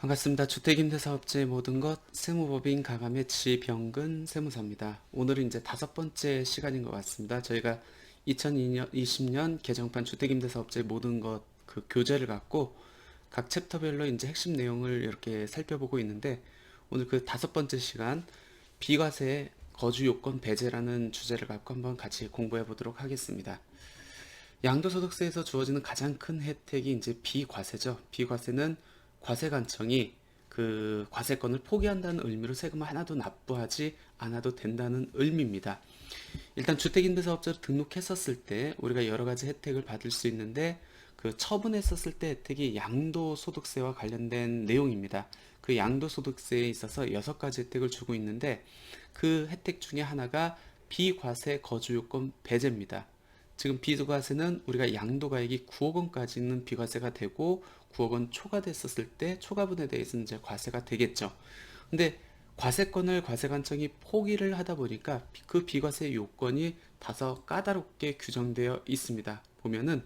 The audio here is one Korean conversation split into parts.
반갑습니다. 주택임대사업자의 모든 것 세무법인 가감의 지병근 세무사입니다. 오늘은 이제 5번째 시간인 것 같습니다. 저희가 2020년 개정판 주택임대사업자의 모든 것 그 교재를 갖고 각 챕터별로 이제 핵심 내용을 이렇게 살펴보고 있는데, 오늘 그 5번째 시간 비과세 거주 요건 배제라는 주제를 갖고 한번 같이 공부해 보도록 하겠습니다. 양도소득세에서 주어지는 가장 큰 혜택이 이제 비과세죠. 비과세는 과세관청이 그 과세권을 포기한다는 의미로 세금을 하나도 납부하지 않아도 된다는 의미입니다. 일단 주택임대사업자로 등록했었을 때 우리가 여러 가지 혜택을 받을 수 있는데, 그 처분했었을 때 혜택이 양도소득세와 관련된 내용입니다. 그 양도소득세에 있어서 6가지 혜택을 주고 있는데, 그 혜택 중에 하나가 비과세 거주요건 배제입니다. 지금 비과세는 우리가 양도가액이 9억 원까지는 비과세가 되고 9억 원 초과됐었을 때 초과분에 대해서는 이제 과세가 되겠죠. 근데 과세권을 과세관청이 포기를 하다 보니까 그 비과세 요건이 다소 까다롭게 규정되어 있습니다. 보면은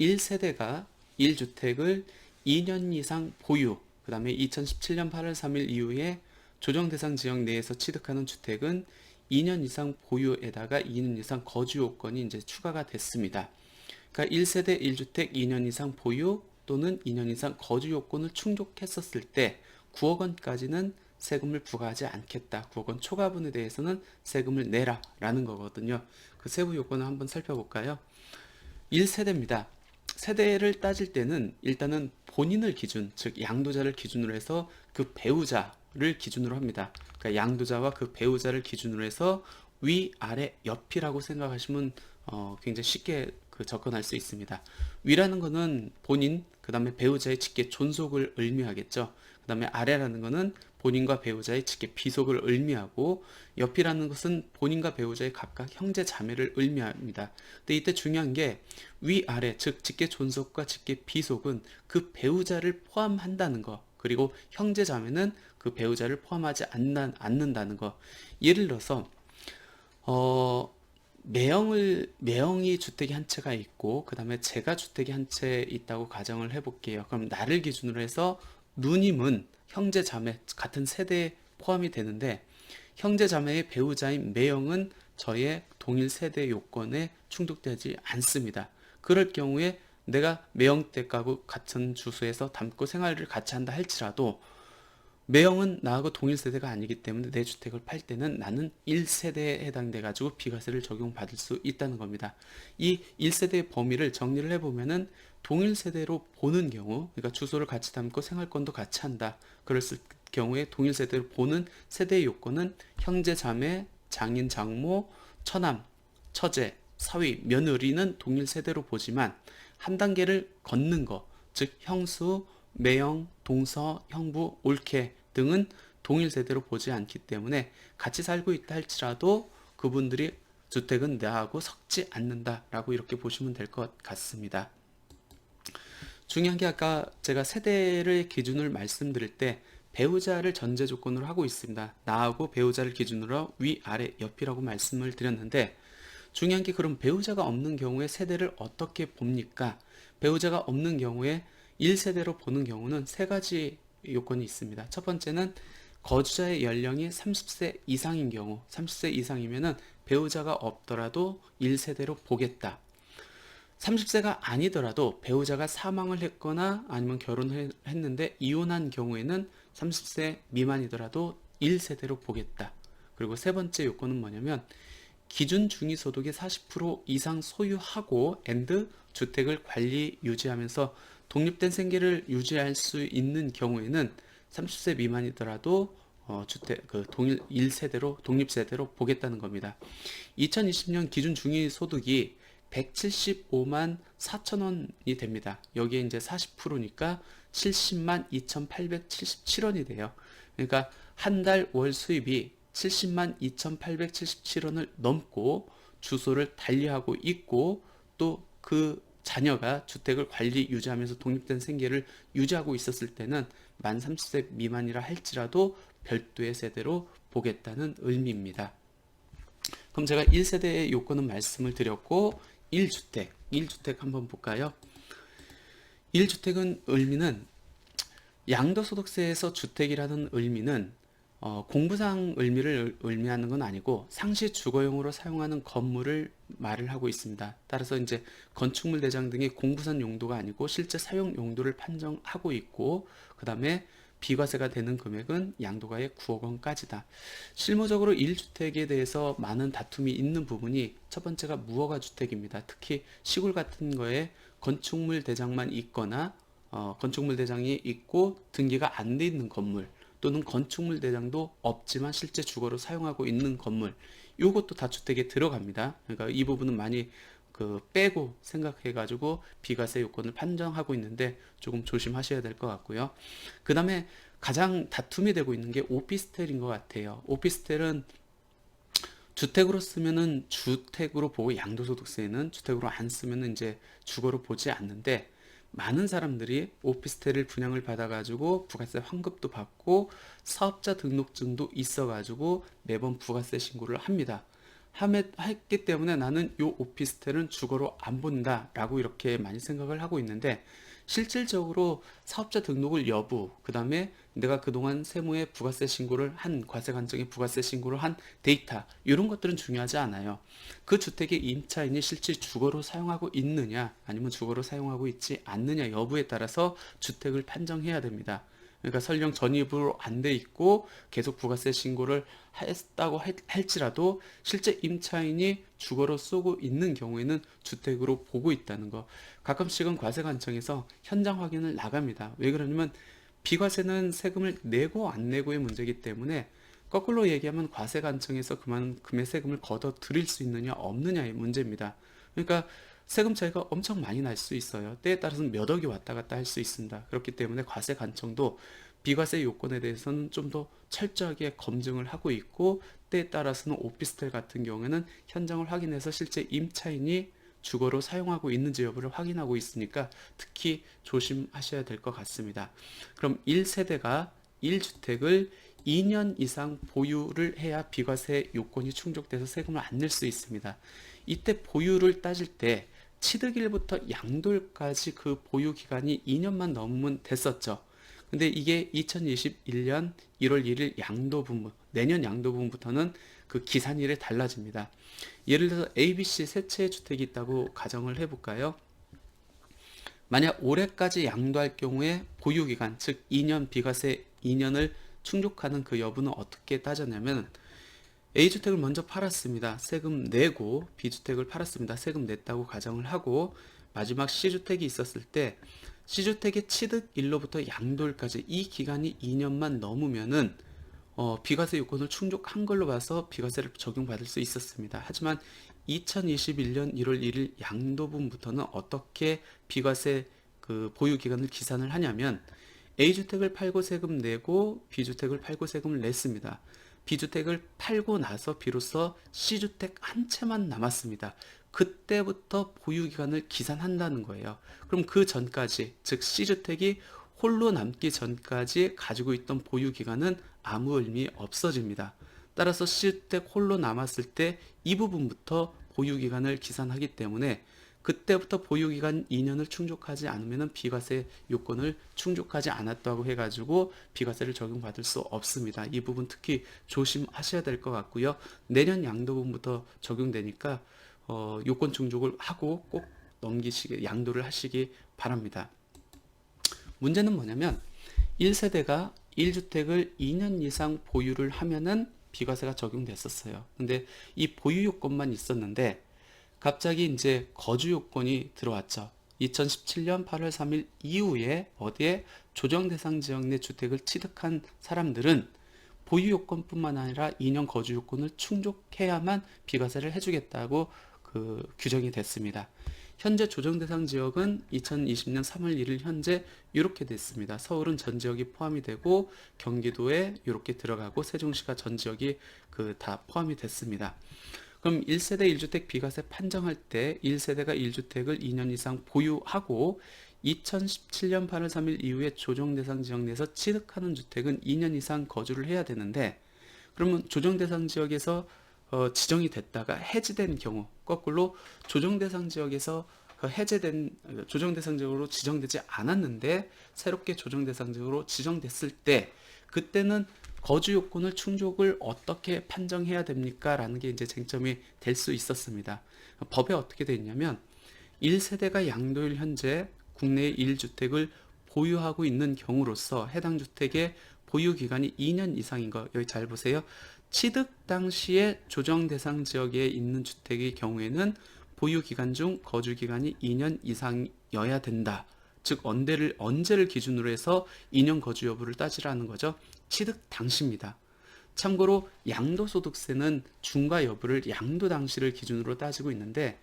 1세대가 1주택을 2년 이상 보유, 그 다음에 2017년 8월 3일 이후에 조정대상 지역 내에서 취득하는 주택은 2년 이상 보유에다가 2년 이상 거주 요건이 이제 추가가 됐습니다. 그러니까 1세대 1주택 2년 이상 보유 또는 2년 이상 거주 요건을 충족했었을 때 9억 원까지는 세금을 부과하지 않겠다. 9억 원 초과분에 대해서는 세금을 내라 라는 거거든요. 그 세부 요건을 한번 살펴볼까요? 1세대입니다. 세대를 따질 때는 일단은 본인을 기준, 즉 양도자를 기준으로 해서 그 배우자를 기준으로 합니다. 그러니까 양도자와 그 배우자를 기준으로 해서 위, 아래, 옆이라고 생각하시면 굉장히 쉽게 접근할 수 있습니다. 위라는 거는 본인, 그 다음에 배우자의 직계 존속을 의미하겠죠. 그 다음에 아래라는 거는 본인과 배우자의 직계 비속을 의미하고, 옆이라는 것은 본인과 배우자의 각각 형제 자매를 의미합니다. 근데 이때 중요한 게 위아래, 즉 직계 존속과 직계 비속은 그 배우자를 포함한다는 거, 그리고 형제 자매는 그 배우자를 포함하지 않는다는 거. 예를 들어서 매형이 주택이 한 채가 있고, 그 다음에 제가 주택이 한 채 있다고 가정을 해볼게요. 그럼 나를 기준으로 해서 누님은 형제 자매 같은 세대에 포함이 되는데, 형제 자매의 배우자인 매형은 저의 동일 세대 요건에 충족되지 않습니다. 그럴 경우에 내가 매형 댁하고 같은 주소에서 담고 생활을 같이 한다 할지라도 매형은 나하고 동일 세대가 아니기 때문에 내 주택을 팔 때는 나는 1세대에 해당돼 가지고 비과세를 적용받을 수 있다는 겁니다. 이 1세대의 범위를 정리를 해보면은 동일 세대로 보는 경우, 그러니까 주소를 같이 담고 생활권도 같이 한다. 그랬을 경우에 동일 세대로 보는 세대의 요건은 형제, 자매, 장인, 장모, 처남, 처제, 사위, 며느리는 동일 세대로 보지만 한 단계를 걷는 거, 즉 형수, 매형, 동서, 형부, 올케 등은 동일 세대로 보지 않기 때문에 같이 살고 있다 할지라도 그분들이 주택은 나하고 섞지 않는다라고 이렇게 보시면 될 것 같습니다. 중요한 게 아까 제가 세대를 기준을 말씀드릴 때 배우자를 전제 조건으로 하고 있습니다. 나하고 배우자를 기준으로 위, 아래, 옆이라고 말씀을 드렸는데, 중요한 게 그럼 배우자가 없는 경우에 세대를 어떻게 봅니까? 배우자가 없는 경우에 1세대로 보는 경우는 3가지 요건이 있습니다. 첫 번째는 거주자의 연령이 30세 이상인 경우, 30세 이상이면은 배우자가 없더라도 1세대로 보겠다. 30세가 아니더라도 배우자가 사망을 했거나 아니면 결혼을 했는데 이혼한 경우에는 30세 미만이더라도 1세대로 보겠다. 그리고 세 번째 요건은 뭐냐면 기준 중위소득의 40% 이상 소유하고 주택을 관리 유지하면서 독립된 생계를 유지할 수 있는 경우에는 30세 미만이더라도 주택 동일 1세대로 독립세대로 보겠다는 겁니다. 2020년 기준 중위소득이 175만 4천 원이 됩니다. 여기에 이제 40%니까 70만 2,877원이 돼요. 그러니까 한 달 월 수입이 70만 2,877원을 넘고 주소를 달리하고 있고 또 그 자녀가 주택을 관리 유지하면서 독립된 생계를 유지하고 있었을 때는 만 30세 미만이라 할지라도 별도의 세대로 보겠다는 의미입니다. 그럼 제가 1세대의 요건은 말씀을 드렸고 1주택 한번 볼까요? 1주택은 의미는 양도소득세에서 주택이라는 의미는 공부상 의미를 의미하는 건 아니고 상시 주거용으로 사용하는 건물을 말을 하고 있습니다. 따라서 이제 건축물 대장 등이 공부상 용도가 아니고 실제 사용 용도를 판정하고 있고, 그 다음에 비과세가 되는 금액은 양도가의 9억 원까지다. 실무적으로 1주택에 대해서 많은 다툼이 있는 부분이 첫 번째가 무허가 주택입니다. 특히 시골 같은 거에 건축물 대장만 있거나 건축물 대장이 있고 등기가 안 돼 있는 건물, 또는 건축물 대장도 없지만 실제 주거로 사용하고 있는 건물, 이것도 다주택에 들어갑니다. 그러니까 이 부분은 많이 빼고 생각해 가지고 비과세 요건을 판정하고 있는데 조금 조심하셔야 될 것 같고요. 그 다음에 가장 다툼이 되고 있는 게 오피스텔인 것 같아요. 오피스텔은 주택으로 쓰면은 주택으로 보고 양도소득세는, 주택으로 안 쓰면은 이제 주거로 보지 않는데, 많은 사람들이 오피스텔을 분양을 받아가지고 부가세 환급도 받고 사업자 등록증도 있어가지고 매번 부가세 신고를 합니다. 했기 때문에 나는 요 오피스텔은 주거로 안 본다 라고 이렇게 많이 생각을 하고 있는데, 실질적으로 사업자 등록을 여부, 그 다음에 내가 그동안 세무에 부가세 신고를 한, 과세관청에 부가세 신고를 한 데이터, 이런 것들은 중요하지 않아요. 그 주택의 임차인이 실제 주거로 사용하고 있느냐 아니면 주거로 사용하고 있지 않느냐 여부에 따라서 주택을 판정해야 됩니다. 그러니까 설령 전입으로 안 돼 있고 계속 부가세 신고를 했다고 할지라도 실제 임차인이 주거로 쓰고 있는 경우에는 주택으로 보고 있다는 거. 가끔씩은 과세관청에서 현장 확인을 나갑니다. 왜 그러냐면 비과세는 세금을 내고 안 내고의 문제이기 때문에, 거꾸로 얘기하면 과세관청에서 그만큼의 세금을 걷어 들일 수 있느냐 없느냐의 문제입니다. 그러니까 세금 차이가 엄청 많이 날 수 있어요. 때에 따라서는 몇 억이 왔다 갔다 할 수 있습니다. 그렇기 때문에 과세관청도 비과세 요건에 대해서는 좀 더 철저하게 검증을 하고 있고, 때에 따라서는 오피스텔 같은 경우에는 현장을 확인해서 실제 임차인이 주거로 사용하고 있는지 여부를 확인하고 있으니까 특히 조심하셔야 될 것 같습니다. 그럼 1세대가 1주택을 2년 이상 보유를 해야 비과세 요건이 충족돼서 세금을 안 낼 수 있습니다. 이때 보유를 따질 때 취득일부터 양도일까지 그 보유 기간이 2년만 넘으면 됐었죠. 근데 이게 2021년 1월 1일 양도분, 내년 양도분부터는 그 기산일에 달라집니다. 예를 들어서 ABC 세 채의 주택이 있다고 가정을 해볼까요? 만약 올해까지 양도할 경우에 보유기간, 즉 2년 비과세 2년을 충족하는 그 여부는 어떻게 따졌냐면, A주택을 먼저 팔았습니다. 세금 내고, B주택을 팔았습니다. 세금 냈다고 가정을 하고, 마지막 C주택이 있었을 때 C주택의 취득일로부터 양도일까지 이 기간이 2년만 넘으면은 비과세 요건을 충족한 걸로 봐서 비과세를 적용받을 수 있었습니다. 하지만 2021년 1월 1일 양도분부터는 어떻게 비과세 그 보유 기간을 기산을 하냐면, A주택을 팔고 세금 내고 B주택을 팔고 세금을 냈습니다. B주택을 팔고 나서 비로소 C주택 한 채만 남았습니다. 그때부터 보유기간을 기산한다는 거예요. 그럼 그 전까지, 즉 C주택이 홀로 남기 전까지 가지고 있던 보유기간은 아무 의미 없어집니다. 따라서 C주택 홀로 남았을 때 이 부분부터 보유기간을 기산하기 때문에, 그때부터 보유기간 2년을 충족하지 않으면 비과세 요건을 충족하지 않았다고 해가지고 비과세를 적용받을 수 없습니다. 이 부분 특히 조심하셔야 될 것 같고요. 내년 양도분부터 적용되니까 요건 충족을 하고 꼭 양도를 하시기 바랍니다. 문제는 뭐냐면, 1세대가 1주택을 2년 이상 보유를 하면은 비과세가 적용됐었어요. 근데 이 보유 요건만 있었는데 갑자기 이제 거주 요건이 들어왔죠. 2017년 8월 3일 이후에 어디에 조정 대상 지역 내 주택을 취득한 사람들은 보유 요건뿐만 아니라 2년 거주 요건을 충족해야만 비과세를 해주겠다고 그 규정이 됐습니다. 현재 조정 대상 지역은 2020년 3월 1일 현재 이렇게 됐습니다. 서울은 전 지역이 포함이 되고 경기도에 이렇게 들어가고 세종시가 전 지역이 다 포함이 됐습니다. 그럼 1세대 1주택 비과세 판정할 때 1세대가 1주택을 2년 이상 보유하고 2017년 8월 3일 이후에 조정 대상 지역 내에서 취득하는 주택은 2년 이상 거주를 해야 되는데, 그러면 조정 대상 지역에서 지정이 됐다가 해지된 경우, 거꾸로 조정 대상 지역에서 해제된 조정 대상 지역으로 지정되지 않았는데 새롭게 조정 대상 지역으로 지정됐을 때 그때는 거주 요건을 충족을 어떻게 판정해야 됩니까? 라는 게 이제 쟁점이 될 수 있었습니다. 법에 어떻게 되어 있냐면 1세대가 양도일 현재 국내에 1주택을 보유하고 있는 경우로서 해당 주택의 보유 기간이 2년 이상인 거 여기 잘 보세요. 취득 당시에 조정 대상 지역에 있는 주택의 경우에는 보유 기간 중 거주 기간이 2년 이상이어야 된다. 즉 언제를 기준으로 해서 2년 거주 여부를 따지라는 거죠. 취득 당시입니다. 참고로 양도소득세는 중과 여부를 양도 당시를 기준으로 따지고 있는데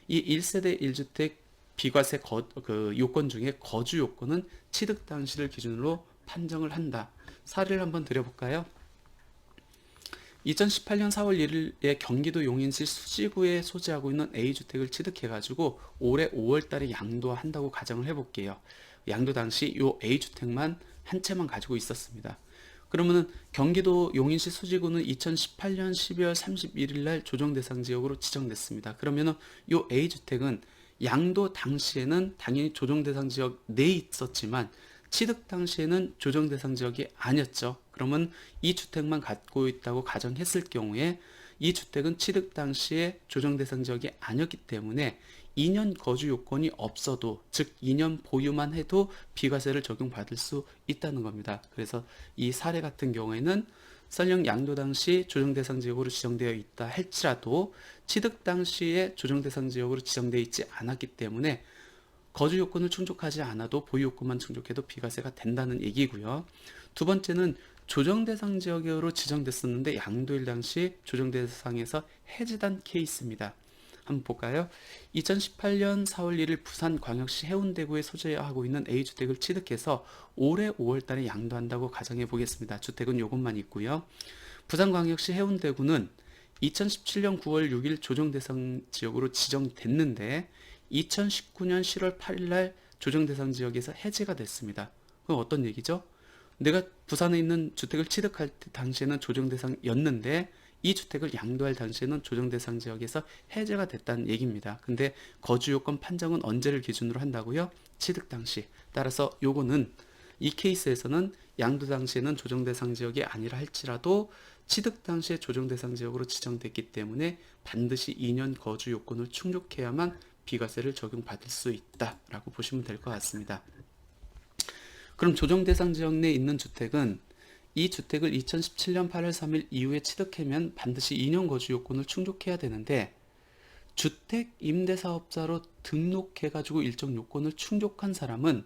이 1세대 1주택 비과세 요건 중에 거주 요건은 취득 당시를 기준으로 판정을 한다. 사례를 한번 드려볼까요? 2018년 4월 1일에 경기도 용인시 수지구에 소지하고 있는 A주택을 취득해가지고 올해 5월달에 양도한다고 가정을 해볼게요. 양도 당시 요 A주택만 한 채만 가지고 있었습니다. 그러면은 경기도 용인시 수지구는 2018년 12월 31일 날 조정 대상 지역으로 지정됐습니다. 그러면은 요 A주택은 양도 당시에는 당연히 조정 대상 지역 내에 있었지만 취득 당시에는 조정 대상 지역이 아니었죠. 그러면 이 주택만 갖고 있다고 가정했을 경우에 이 주택은 취득 당시에 조정 대상 지역이 아니었기 때문에 2년 거주 요건이 없어도 즉 2년 보유만 해도 비과세를 적용받을 수 있다는 겁니다. 그래서 이 사례 같은 경우에는 설령 양도 당시 조정 대상 지역으로 지정되어 있다 할지라도 취득 당시에 조정 대상 지역으로 지정되어 있지 않았기 때문에 거주 요건을 충족하지 않아도 보유 요건만 충족해도 비과세가 된다는 얘기고요. 두 번째는 조정 대상 지역으로 지정됐었는데 양도일 당시 조정 대상에서 해제된 케이스입니다. 한번 볼까요? 2018년 4월 1일 부산광역시 해운대구에 소재하고 있는 A주택을 취득해서 올해 5월달에 양도한다고 가정해 보겠습니다. 주택은 요것만 있고요. 부산광역시 해운대구는 2017년 9월 6일 조정 대상 지역으로 지정됐는데 2019년 10월 8일 날 조정 대상 지역에서 해제가 됐습니다. 그럼 어떤 얘기죠? 내가 부산에 있는 주택을 취득할 당시에는 조정 대상이었는데 이 주택을 양도할 당시에는 조정 대상 지역에서 해제가 됐다는 얘기입니다. 근데 거주 요건 판정은 언제를 기준으로 한다고요? 취득 당시. 따라서 요거는 이 케이스에서는 양도 당시에는 조정 대상 지역이 아니라 할지라도 취득 당시에 조정 대상 지역으로 지정됐기 때문에 반드시 2년 거주 요건을 충족해야만 비과세를 적용받을 수 있다라고 보시면 될 것 같습니다. 그럼 조정 대상 지역 내에 있는 주택은 이 주택을 2017년 8월 3일 이후에 취득하면 반드시 2년 거주 요건을 충족해야 되는데 주택 임대사업자로 등록해가지고 일정 요건을 충족한 사람은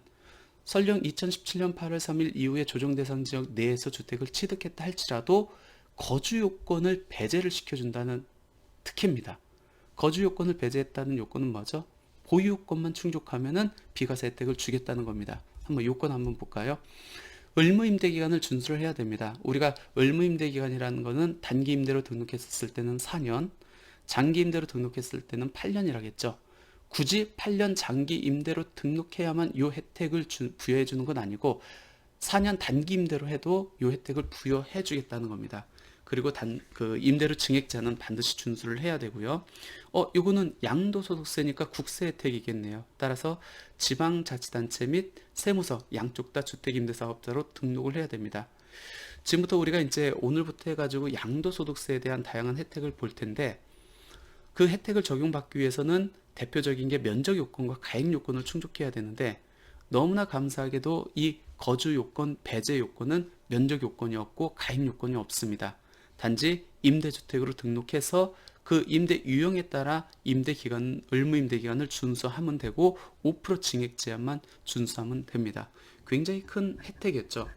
설령 2017년 8월 3일 이후에 조정 대상 지역 내에서 주택을 취득했다 할지라도 거주 요건을 배제를 시켜준다는 특혜입니다. 거주 요건을 배제했다는 요건은 뭐죠? 보유 요건만 충족하면은 비과세 혜택을 주겠다는 겁니다. 한번 요건 한번 볼까요? 의무 임대 기간을 준수를 해야 됩니다. 우리가 의무 임대 기간이라는 거는 단기 임대로 등록했을 때는 4년, 장기 임대로 등록했을 때는 8년이라겠죠. 굳이 8년 장기 임대로 등록해야만 요 혜택을 부여해 주는 건 아니고 4년 단기 임대로 해도 요 혜택을 부여해 주겠다는 겁니다. 그리고 임대료 증액자는 반드시 준수를 해야 되고요. 요거는 양도소득세니까 국세 혜택이겠네요. 따라서 지방자치단체 및 세무서 양쪽 다 주택임대사업자로 등록을 해야 됩니다. 지금부터 우리가 이제 오늘부터 해가지고 양도소득세에 대한 다양한 혜택을 볼 텐데 그 혜택을 적용받기 위해서는 대표적인 게 면적 요건과 가액 요건을 충족해야 되는데 너무나 감사하게도 이 거주 요건, 배제 요건은 면적 요건이 없고 가액 요건이 없습니다. 단지 임대주택으로 등록해서 그 임대 유형에 따라 의무 임대 기간을 준수하면 되고 5% 증액 제한만 준수하면 됩니다. 굉장히 큰 혜택이었죠.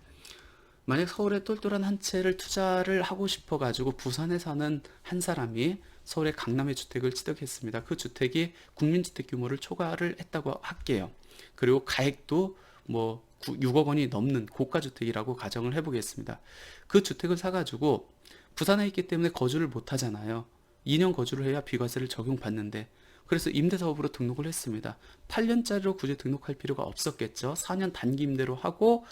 만약 서울에 똘똘한 한 채를 투자를 하고 싶어 가지고 부산에 사는 한 사람이 서울의 강남의 주택을 취득했습니다. 그 주택이 국민주택 규모를 초과를 했다고 할게요. 그리고 가액도 6억 원이 넘는 고가주택이라고 가정을 해보겠습니다. 그 주택을 사가지고 부산에 있기 때문에 거주를 못 하잖아요. 2년 거주를 해야 비과세를 적용받는데 그래서 임대사업으로 등록을 했습니다. 8년짜리로 굳이 등록할 필요가 없었겠죠. 4년 단기 임대로 하고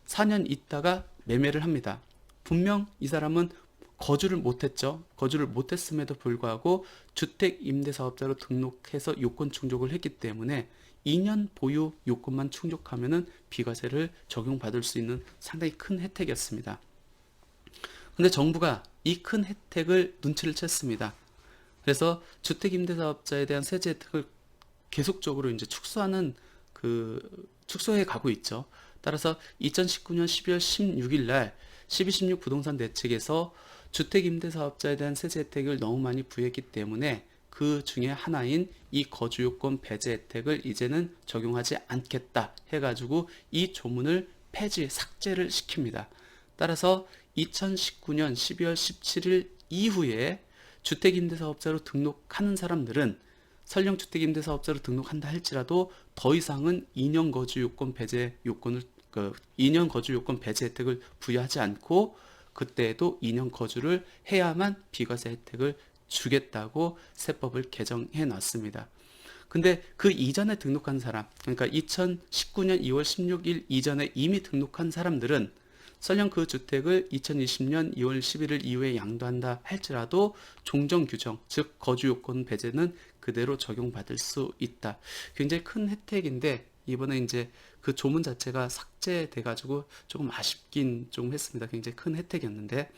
4년 있다가 매매를 합니다. 분명 이 사람은 거주를 못했죠. 거주를 못했음에도 불구하고 주택임대사업자로 등록해서 요건 충족을 했기 때문에 2년 보유 요건만 충족하면은 비과세를 적용받을 수 있는 상당히 큰 혜택이었습니다. 근데 정부가 이 큰 혜택을 눈치를 챘습니다. 그래서 주택임대사업자에 대한 세제 혜택을 계속적으로 이제 축소해 가고 있죠. 따라서 2019년 12월 16일 날 1216 부동산 대책에서 주택임대사업자에 대한 세제 혜택을 너무 많이 부여했기 때문에 그 중에 하나인 이 거주요건 배제 혜택을 이제는 적용하지 않겠다 해가지고 이 조문을 삭제를 시킵니다. 따라서 2019년 12월 17일 이후에 주택임대사업자로 등록하는 사람들은 설령 주택임대사업자로 등록한다 할지라도 더 이상은 2년 거주요건 배제 요건을 2년 거주요건 배제 혜택을 부여하지 않고 그때에도 2년 거주를 해야만 비과세 혜택을 주겠다고 세법을 개정해 놨습니다. 근데 그 이전에 등록한 사람, 그러니까 2019년 2월 16일 이전에 이미 등록한 사람들은 설령 그 주택을 2020년 2월 11일 이후에 양도한다 할지라도 종전 규정, 즉 거주요건 배제는 그대로 적용받을 수 있다. 굉장히 큰 혜택인데 이번에 이제 그 조문 자체가 삭제돼 가지고 조금 아쉽긴 좀 했습니다. 굉장히 큰 혜택이었는데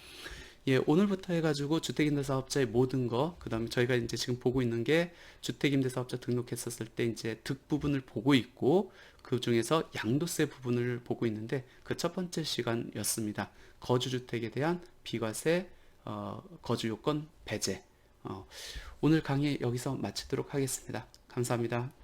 예, 오늘부터 해가지고 주택임대사업자의 모든 거, 그 다음에 저희가 이제 지금 보고 있는 게 주택임대사업자 등록했었을 때 이제 득 부분을 보고 있고, 그 중에서 양도세 부분을 보고 있는데, 그 첫 번째 시간이었습니다. 거주주택에 대한 비과세, 거주요건 배제. 오늘 강의 여기서 마치도록 하겠습니다. 감사합니다.